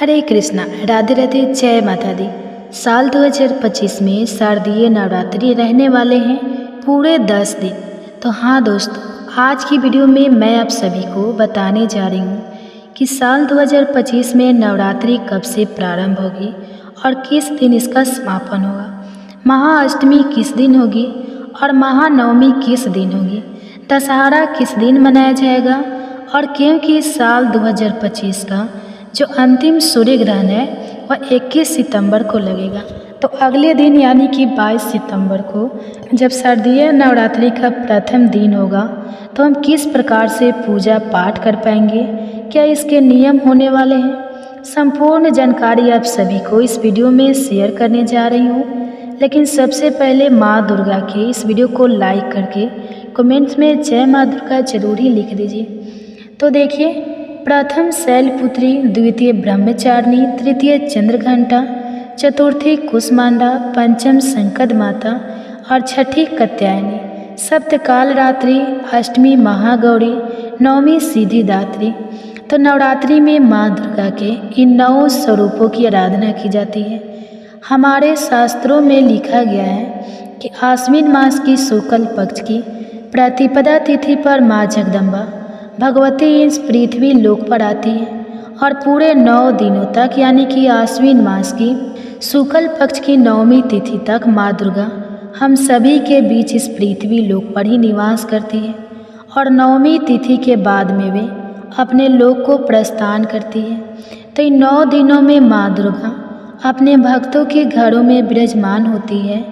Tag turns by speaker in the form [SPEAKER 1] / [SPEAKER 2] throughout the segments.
[SPEAKER 1] हरे कृष्णा, राधे राधे, जय माता दी। साल 2025 में शारदीय नवरात्रि रहने वाले हैं पूरे 10 दिन। तो हाँ दोस्तों, आज की वीडियो में मैं आप सभी को बताने जा रही हूँ कि साल 2025 में नवरात्रि कब से प्रारंभ होगी और किस दिन इसका समापन होगा। महाअष्टमी किस दिन होगी और महानवमी किस दिन होगी। दशहरा किस दिन मनाया जाएगा और क्योंकि साल 2025 का जो अंतिम सूर्य ग्रहण है वह 21 सितंबर को लगेगा। तो अगले दिन यानी कि 22 सितंबर को जब शारदीय नवरात्रि का प्रथम दिन होगा तो हम किस प्रकार से पूजा पाठ कर पाएंगे, क्या इसके नियम होने वाले हैं। संपूर्ण जानकारी आप सभी को इस वीडियो में शेयर करने जा रही हूँ। लेकिन सबसे पहले माँ दुर्गा के इस वीडियो को लाइक करके कमेंट्स में जय माँ दुर्गा जरूर ही लिख दीजिए। तो देखिए, प्रथम शैलपुत्री, द्वितीय ब्रह्मचारिणी, तृतीय चंद्रघंटा, चतुर्थी कुसमांडा, पंचम संकट माता और छठी कात्यायनी, सप्तकाल रात्रि, अष्टमी महागौरी, नवमी सिद्धिदात्री। तो नवरात्रि में माँ दुर्गा के इन 9 स्वरूपों की आराधना की जाती है। हमारे शास्त्रों में लिखा गया है कि आश्विन मास की शुक्ल पक्ष की प्रतिपदा तिथि पर माँ जगदम्बा भगवती इस पृथ्वी लोक पर आती है और पूरे 9 दिनों तक यानी कि आश्विन मास की शुक्ल पक्ष की नवमी तिथि तक माँ दुर्गा हम सभी के बीच इस पृथ्वी लोक पर ही निवास करती है और नवमी तिथि के बाद में वे अपने लोक को प्रस्थान करती है। तो इन 9 दिनों में माँ दुर्गा अपने भक्तों के घरों में विराजमान होती है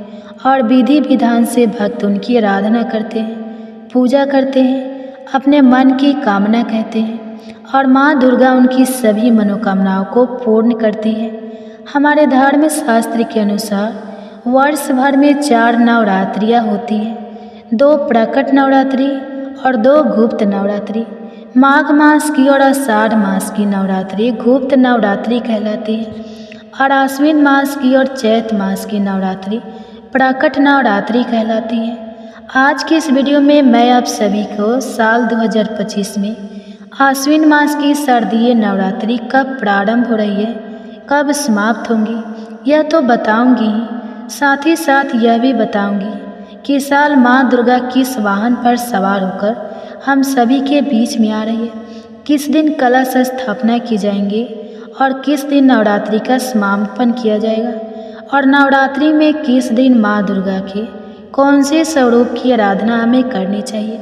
[SPEAKER 1] और विधि विधान से भक्त उनकी आराधना करते हैं, पूजा करते हैं, अपने मन की कामना कहते हैं और माँ दुर्गा उनकी सभी मनोकामनाओं को पूर्ण करती है। हमारे धर्म शास्त्र के अनुसार वर्ष भर में 4 नवरात्रियाँ होती हैं, 2 प्रकट नवरात्रि और 2 गुप्त नवरात्रि। माघ मास की और आषाढ़ मास की नवरात्रि गुप्त नवरात्रि कहलाती है और आश्विन मास की और चैत मास की नवरात्रि प्रकट नवरात्रि कहलाती है। आज की इस वीडियो में मैं आप सभी को साल 2025 में आश्विन मास की शारदीय नवरात्रि कब प्रारंभ हो रही है, कब समाप्त होंगी, यह तो बताऊंगी ही, साथ ही साथ यह भी बताऊंगी कि इस साल माँ दुर्गा किस वाहन पर सवार होकर हम सभी के बीच में आ रही है, किस दिन कलश स्थापना की जाएंगी और किस दिन नवरात्रि का समापन किया जाएगा और नवरात्रि में किस दिन माँ दुर्गा के कौन से स्वरूप की आराधना हमें करनी चाहिए।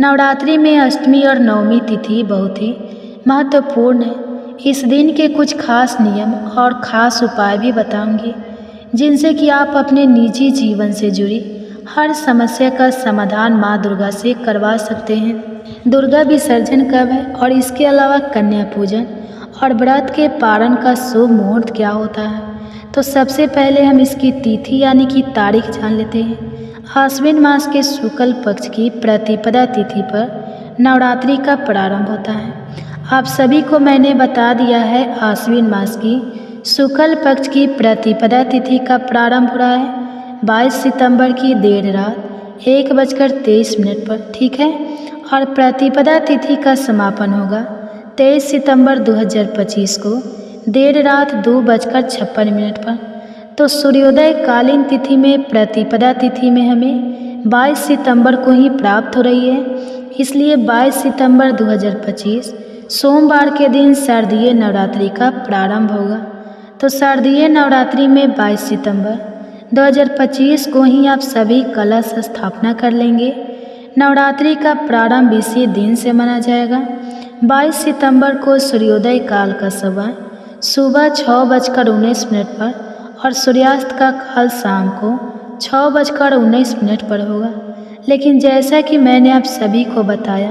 [SPEAKER 1] नवरात्रि में अष्टमी और नवमी तिथि बहुत ही महत्वपूर्ण है। इस दिन के कुछ खास नियम और ख़ास उपाय भी बताऊंगी जिनसे कि आप अपने निजी जीवन से जुड़ी हर समस्या का समाधान माँ दुर्गा से करवा सकते हैं। दुर्गा विसर्जन कब है और इसके अलावा कन्या पूजन और व्रत के पारण का शुभ मुहूर्त क्या होता है। तो सबसे पहले हम इसकी तिथि यानी कि तारीख जान लेते हैं। आश्विन मास के शुक्ल पक्ष की प्रतिपदा तिथि पर नवरात्रि का प्रारंभ होता है। आप सभी को मैंने बता दिया है आश्विन मास की शुक्ल पक्ष की प्रतिपदा तिथि का प्रारंभ हो रहा है 22 सितंबर की देर रात 1:23 पर, ठीक है। और प्रतिपदा तिथि का समापन होगा 23 सितंबर 2025 को देर रात 2:56 पर। तो सूर्योदय कालीन तिथि में प्रतिपदा तिथि में हमें 22 सितंबर को ही प्राप्त हो रही है, इसलिए 22 सितंबर 2025 सोमवार के दिन शारदीय नवरात्रि का प्रारंभ होगा। तो शारदीय नवरात्रि में 22 सितंबर 2025 को ही आप सभी कलश स्थापना कर लेंगे। नवरात्रि का प्रारंभ इसी दिन से मना जाएगा। 22 सितंबर को सूर्योदय काल का समय सुबह 6:19 पर और सूर्यास्त का काल शाम को 6:19 पर होगा। लेकिन जैसा कि मैंने आप सभी को बताया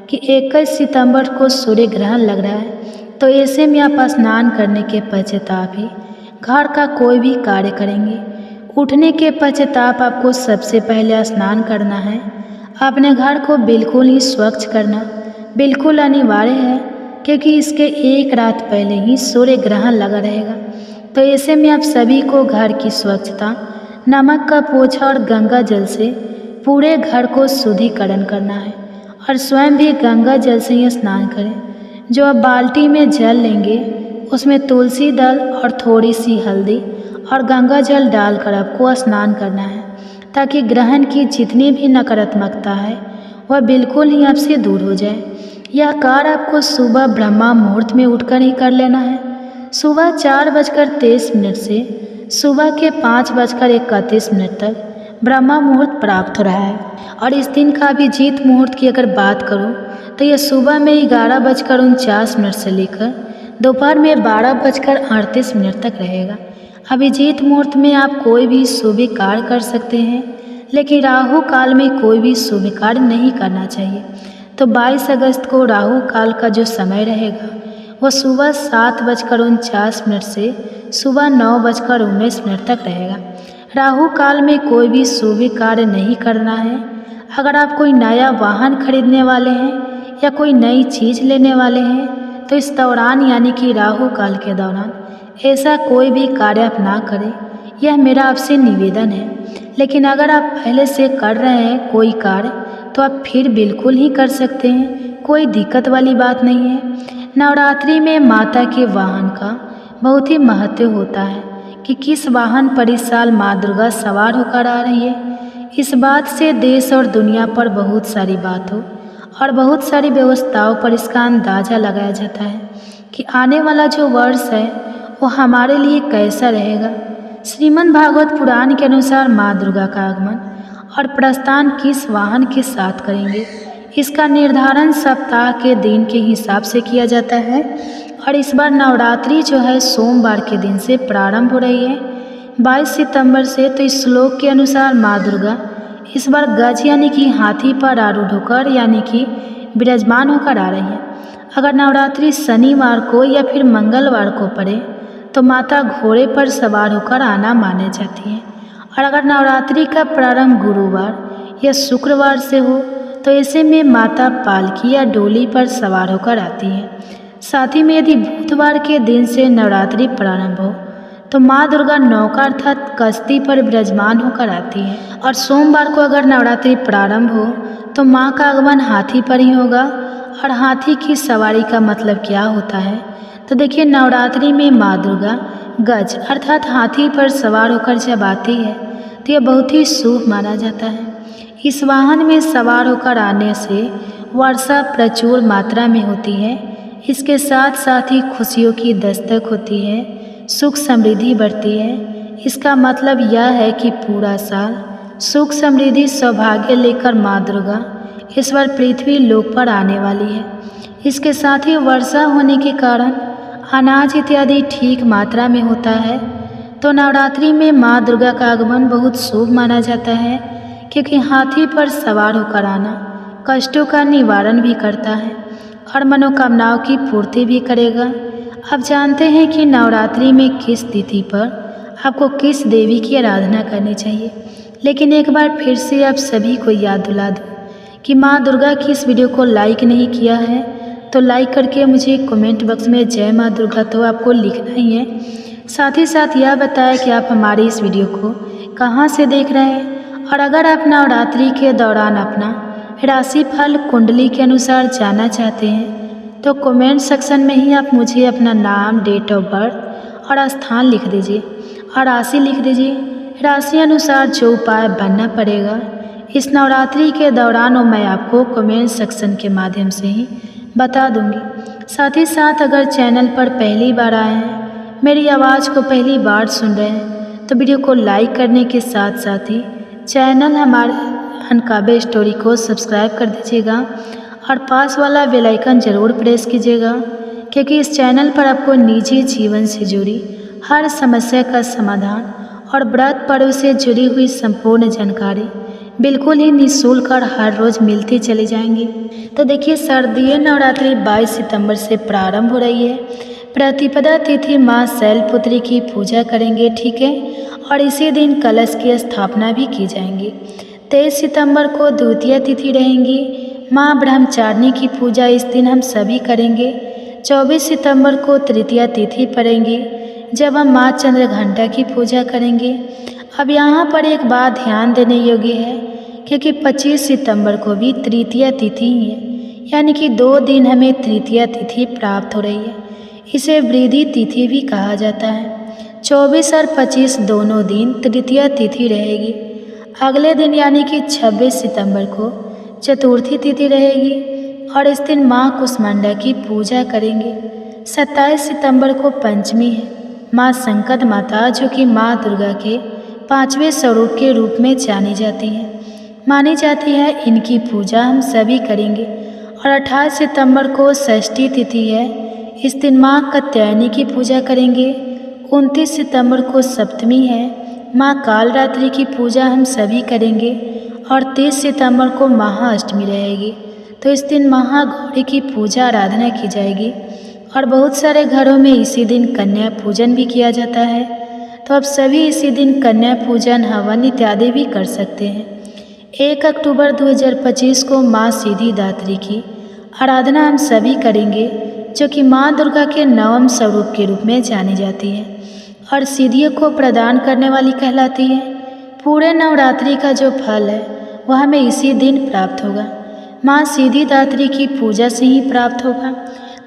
[SPEAKER 1] कि 21 सितंबर को सूर्य ग्रहण लग रहा है, तो ऐसे में आप स्नान करने के पश्चाताप ही घर का कोई भी कार्य करेंगे। उठने के पश्चाताप आपको सबसे पहले स्नान करना है। अपने घर को बिल्कुल ही स्वच्छ करना बिल्कुल अनिवार्य है, क्योंकि इसके एक रात पहले ही सूर्य ग्रहण लगा रहेगा। तो ऐसे में आप सभी को घर की स्वच्छता, नमक का पोछा और गंगा जल से पूरे घर को शुद्धिकरण करना है और स्वयं भी गंगा जल से ही स्नान करें। जो आप बाल्टी में जल लेंगे उसमें तुलसी दल और थोड़ी सी हल्दी और गंगा जल डालकर आपको स्नान करना है, ताकि ग्रहण की जितनी भी नकारात्मकता है वह बिल्कुल ही आपसे दूर हो जाए। यह कार्य आपको सुबह ब्रह्मा मुहूर्त में उठकर ही कर लेना है। सुबह 4:23 से सुबह के 5:31 तक ब्रह्मा मुहूर्त प्राप्त हो रहा है। और इस दिन का अभिजीत मुहूर्त की अगर बात करूं तो यह सुबह में 11:49 से लेकर दोपहर में 12:38 तक रहेगा। अभिजीत मुहूर्त में आप कोई भी शुभ कार्य कर सकते हैं, लेकिन राहु काल में कोई भी शुभ कार्य नहीं करना चाहिए। तो 22 अगस्त को राहु काल का जो समय रहेगा वह सुबह 7:49 से सुबह 9:19 तक रहेगा। राहु काल में कोई भी शुभ कार्य नहीं करना है। अगर आप कोई नया वाहन खरीदने वाले हैं या कोई नई चीज़ लेने वाले हैं तो इस दौरान यानी कि राहु काल के दौरान ऐसा कोई भी कार्य आप ना करें, यह मेरा आपसे निवेदन है। लेकिन अगर आप पहले से कर रहे हैं कोई कार्य तो आप फिर बिल्कुल ही कर सकते हैं, कोई दिक्कत वाली बात नहीं है। नवरात्रि में माता के वाहन का बहुत ही महत्व होता है कि किस वाहन पर इस साल माँ दुर्गा सवार होकर आ रही है। इस बात से देश और दुनिया पर बहुत सारी बातों और बहुत सारी व्यवस्थाओं पर इसका अंदाज़ा लगाया जाता है कि आने वाला जो वर्ष है वो हमारे लिए कैसा रहेगा। श्रीमद् भागवत पुराण के अनुसार माँ दुर्गा का आगमन और प्रस्थान किस वाहन के साथ करेंगे, इसका निर्धारण सप्ताह के दिन के हिसाब से किया जाता है। और इस बार नवरात्रि जो है सोमवार के दिन से प्रारंभ हो रही है 22 सितंबर से। तो इस श्लोक के अनुसार माँ दुर्गा इस बार गज यानी कि हाथी पर आरूढ़ होकर यानी कि विराजमान होकर आ रही है। अगर नवरात्रि शनिवार को या फिर मंगलवार को पड़े तो माता घोड़े पर सवार होकर आना माने जाती है। और अगर नवरात्रि का प्रारंभ गुरुवार या शुक्रवार से हो तो ऐसे में माता पालकी या डोली पर सवार होकर आती है। साथ ही में यदि बुधवार के दिन से नवरात्रि प्रारंभ हो तो माँ दुर्गा नौका अर्थात कश्ती पर विराजमान होकर आती है। और सोमवार को अगर नवरात्रि प्रारंभ हो तो माँ का आगमन हाथी पर ही होगा। और हाथी की सवारी का मतलब क्या होता है, तो देखिए नवरात्रि में माँ दुर्गा गज अर्थात हाथी पर सवार होकर जब आती है तो यह बहुत ही शुभ माना जाता है। इस वाहन में सवार होकर आने से वर्षा प्रचुर मात्रा में होती है। इसके साथ साथ ही खुशियों की दस्तक होती है, सुख समृद्धि बढ़ती है। इसका मतलब यह है कि पूरा साल सुख समृद्धि सौभाग्य लेकर माँ दुर्गा इस बार पृथ्वी लोक पर आने वाली है। इसके साथ ही वर्षा होने के कारण अनाज इत्यादि ठीक मात्रा में होता है। तो नवरात्रि में माँ दुर्गा का आगमन बहुत शुभ माना जाता है, क्योंकि हाथी पर सवार होकर आना कष्टों का निवारण भी करता है और मनोकामनाओं की पूर्ति भी करेगा। अब जानते हैं कि नवरात्रि में किस तिथि पर आपको किस देवी की आराधना करनी चाहिए। लेकिन एक बार फिर से आप सभी को याद दिला दूँ कि माँ दुर्गा की इस वीडियो को लाइक नहीं किया है तो लाइक करके मुझे कमेंट बॉक्स में जय माँ दुर्गा तो आपको लिखना ही है। साथ ही साथ यह बताया कि आप हमारी इस वीडियो को कहाँ से देख रहे हैं। और अगर आप नवरात्रि के दौरान अपना राशिफल कुंडली के अनुसार जानना चाहते हैं तो कमेंट सेक्शन में ही आप मुझे अपना नाम, डेट ऑफ बर्थ और स्थान लिख दीजिए और राशि लिख दीजिए। राशि अनुसार जो उपाय बनना पड़ेगा इस नवरात्रि के दौरान वो मैं आपको कमेंट सेक्शन के माध्यम से ही बता दूंगी। साथ ही साथ अगर चैनल पर पहली बार आए हैं, मेरी आवाज़ को पहली बार सुन रहे हैं तो वीडियो को लाइक करने के साथ साथ ही चैनल हमारे अनकाबे स्टोरी को सब्सक्राइब कर दीजिएगा और पास वाला बेल आइकन ज़रूर प्रेस कीजिएगा, क्योंकि इस चैनल पर आपको निजी जीवन से जुड़ी हर समस्या का समाधान और व्रत पर्व से जुड़ी हुई संपूर्ण जानकारी बिल्कुल ही निःशुल्क और हर रोज़ मिलती चली जाएंगी। तो देखिए शारदीय नवरात्रि 22 सितंबर से प्रारंभ हो रही है। प्रतिपदा तिथि माँ शैलपुत्री की पूजा करेंगे, ठीक है, और इसी दिन कलश की स्थापना भी की जाएंगी। 23 सितंबर को द्वितीय तिथि रहेंगी। माँ ब्रह्मचारिणी की पूजा इस दिन हम सभी करेंगे। 24 सितंबर को तृतीया तिथि पड़ेंगी जब हम माँ चंद्रघंटा की पूजा करेंगे। अब यहाँ पर एक बात ध्यान देने योग्य है, क्योंकि 25 सितंबर को भी तृतीया तिथि ही है, यानी कि 2 दिन हमें तृतीया तिथि प्राप्त हो रही है। इसे वृद्धि तिथि भी कहा जाता है। 24 और 25 दोनों दिन तृतीया तिथि रहेगी। अगले दिन यानी कि 26 सितंबर को चतुर्थी तिथि रहेगी और इस दिन माँ कुष्मांडा की पूजा करेंगे। 27 सितंबर को पंचमी है। माँ संकट माता जो कि माँ दुर्गा के 5वें स्वरूप के रूप में जानी जाती हैं, मानी जाती है, इनकी पूजा हम सभी करेंगे। और 28 सितंबर को षष्ठी तिथि है। इस दिन माँ कात्यायनी की पूजा करेंगे। 29 सितंबर को सप्तमी है। माँ कालरात्रि की पूजा हम सभी करेंगे। और 30 सितंबर को महाअष्टमी रहेगी, तो इस दिन महागौरी की पूजा आराधना की जाएगी। और बहुत सारे घरों में इसी दिन कन्या पूजन भी किया जाता है, तो अब सभी इसी दिन कन्या पूजन, हवन इत्यादि भी कर सकते हैं। 1 अक्टूबर 2025 को माँ सिद्धिदात्री की आराधना हम सभी करेंगे, जो कि माँ दुर्गा के 9वें स्वरूप के रूप में जानी जाती है और सिद्धियों को प्रदान करने वाली कहलाती है। पूरे नवरात्रि का जो फल है वह हमें इसी दिन प्राप्त होगा। माँ सिद्धिदात्री की पूजा से ही प्राप्त होगा।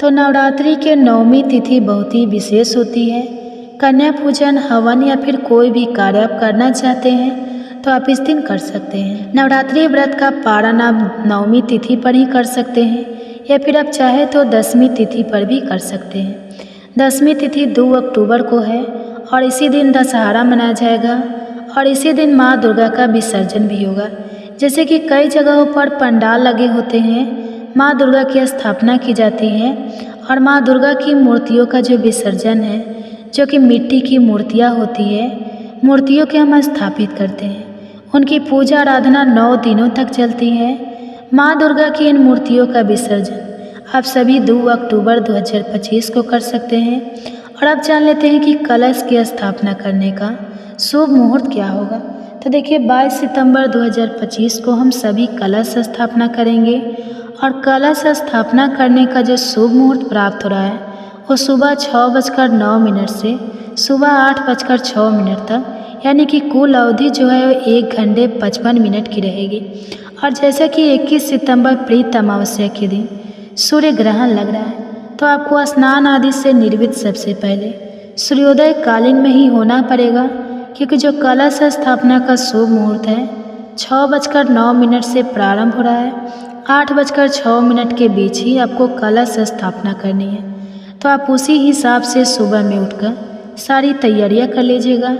[SPEAKER 1] तो नवरात्रि के 9वीं तिथि बहुत ही विशेष होती है। कन्या पूजन, हवन या फिर कोई भी कार्य आप करना चाहते हैं तो आप इस दिन कर सकते हैं। नवरात्रि व्रत का पारण आप 9वीं तिथि पर ही कर सकते हैं या फिर आप चाहे तो 10वीं तिथि पर भी कर सकते हैं। 10वीं तिथि 2 अक्टूबर को है और इसी दिन दशहरा मनाया जाएगा और इसी दिन माँ दुर्गा का विसर्जन भी होगा। जैसे कि कई जगहों पर पंडाल लगे होते हैं, माँ दुर्गा की स्थापना की जाती है और माँ दुर्गा की मूर्तियों का जो विसर्जन है, जो कि मिट्टी की मूर्तियाँ होती है, मूर्तियों के हम स्थापित करते हैं। उनकी पूजा आराधना 9 दिनों तक चलती है। माँ दुर्गा की इन मूर्तियों का विसर्जन आप सभी 2 अक्टूबर 2025 को कर सकते हैं। और अब जान लेते हैं कि कलश की स्थापना करने का शुभ मुहूर्त क्या होगा। तो देखिए 22 सितंबर 2025 को हम सभी कलश स्थापना करेंगे और कलश स्थापना करने का जो शुभ मुहूर्त प्राप्त हो रहा है वो सुबह 6:09 से सुबह 8:06 तक, यानी कि कुल अवधि जो है वो 1 घंटे 55 मिनट की रहेगी। और जैसा कि 21 सितंबर प्रीत अमावस्या के दिन सूर्य ग्रहण लग रहा है, तो आपको स्नान आदि से निर्मित सबसे पहले सूर्योदय कालीन में ही होना पड़ेगा, क्योंकि जो कलश स्थापना का शुभ मुहूर्त है 6:09 से प्रारंभ हो रहा है। 8:06 के बीच ही आपको कलश स्थापना करनी है। तो आप उसी हिसाब से सुबह में उठकर सारी तैयारियां कर लीजिएगा।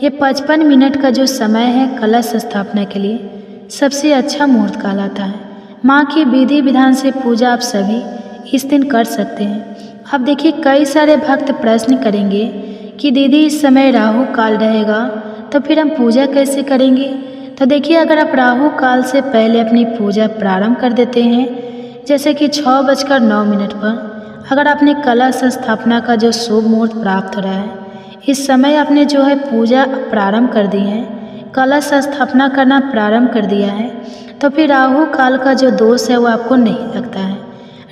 [SPEAKER 1] ये 55 मिनट का जो समय है कलश स्थापना के लिए सबसे अच्छा मुहूर्त कहलाता है। माँ की विधि विधान से पूजा आप सभी इस दिन कर सकते हैं। अब देखिए कई सारे भक्त प्रश्न करेंगे कि दीदी इस समय राहु काल रहेगा तो फिर हम पूजा कैसे करेंगे। तो देखिए अगर आप राहु काल से पहले अपनी पूजा प्रारंभ कर देते हैं, जैसे कि 6:09 पर अगर आपने कलश स्थापना का जो शुभ मुहूर्त प्राप्त हो रहा है, इस समय आपने जो है पूजा प्रारंभ कर दी है, कलश स्थापना करना प्रारंभ कर दिया है, तो फिर राहु काल का जो दोष है वो आपको नहीं लगता है।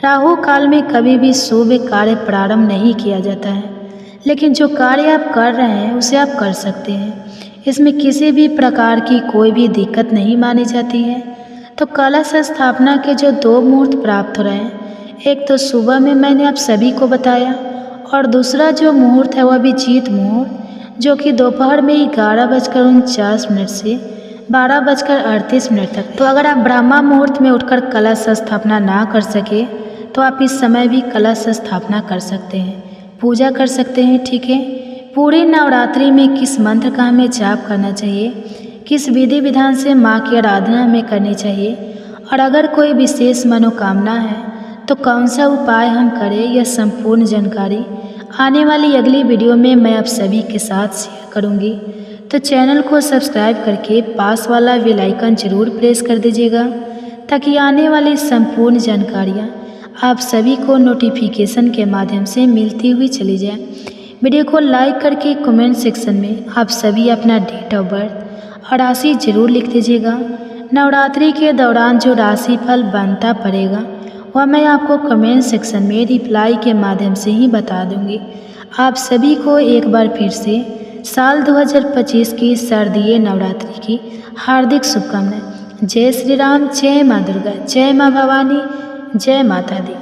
[SPEAKER 1] राहु काल में कभी भी शुभ कार्य प्रारंभ नहीं किया जाता है, लेकिन जो कार्य आप कर रहे हैं उसे आप कर सकते हैं। इसमें किसी भी प्रकार की कोई भी दिक्कत नहीं मानी जाती है। तो कलश स्थापना के जो 2 मुहूर्त प्राप्त हो रहे हैं, एक तो सुबह में मैंने आप सभी को बताया और दूसरा जो मुहूर्त है वह अभिजीत मुहूर्त, जो कि दोपहर में 11:49 से 12:38 तक। तो अगर आप ब्रह्मा मुहूर्त में उठकर कलश स्थापना ना कर सके तो आप इस समय भी कलश स्थापना कर सकते हैं, पूजा कर सकते हैं। ठीक है, पूरी नवरात्रि में किस मंत्र का हमें जाप करना चाहिए, किस विधि विधान से माँ की आराधना हमें करनी चाहिए, और अगर कोई विशेष मनोकामना है तो कौन सा उपाय हम करें, यह संपूर्ण जानकारी आने वाली अगली वीडियो में मैं आप सभी के साथ शेयर करूंगी। तो चैनल को सब्सक्राइब करके पास वाला बेल आइकन जरूर प्रेस कर दीजिएगा, ताकि आने वाली संपूर्ण जानकारियाँ आप सभी को नोटिफिकेशन के माध्यम से मिलती हुई चली जाए। वीडियो को लाइक करके कमेंट सेक्शन में आप सभी अपना डेट ऑफ बर्थ और राशि जरूर लिख दीजिएगा। नवरात्रि के दौरान जो राशिफल बनता पड़ेगा वह मैं आपको कमेंट सेक्शन में रिप्लाई के माध्यम से ही बता दूंगी। आप सभी को एक बार फिर से साल 2025 की शारदीय नवरात्रि की हार्दिक शुभकामनाएं। जय श्री राम, जय माँ दुर्गा, जय माँ भवानी, जय माता दी।